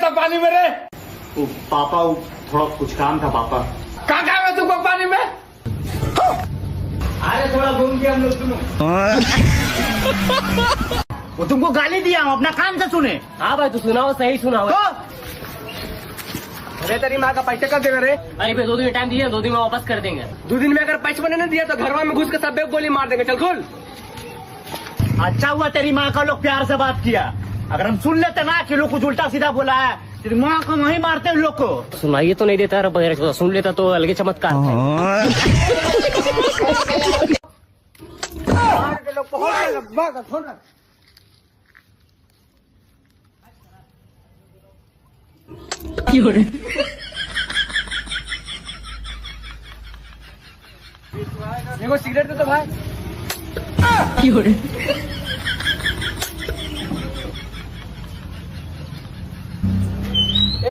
था पानी में रे? पापा थोड़ा कुछ काम था पापा। कहाँ काम है तुमको पानी में? अरे थोड़ा घूम के हम लोग सुनो। वो तुमको गाली दिया, हम अपना काम से सुने। हाँ भाई, तू सुनाओ, सही सुनाओ। अरे तेरी माँ का पैसा कब देगा रे? अरे भाई 2 दिन टाइम दिए, 2 दिन में वापस कर देंगे। 2 दिन में अगर पैसा नहीं दिया तो घर में घुस के सब गोली मार देंगे। चल खोल। अच्छा हुआ तेरी माँ का लोग प्यार से बात किया, अगर हम सुन लेते ना कि लोग कुछ उल्टा सीधा बोला है, तेरी माँ को वहीं मारते हैं लोग को। सुनाइए तो नहीं देता है बगैर, सुन लेता तो अलग चमत्कार था। देखो सिगरेट दे तो भाई।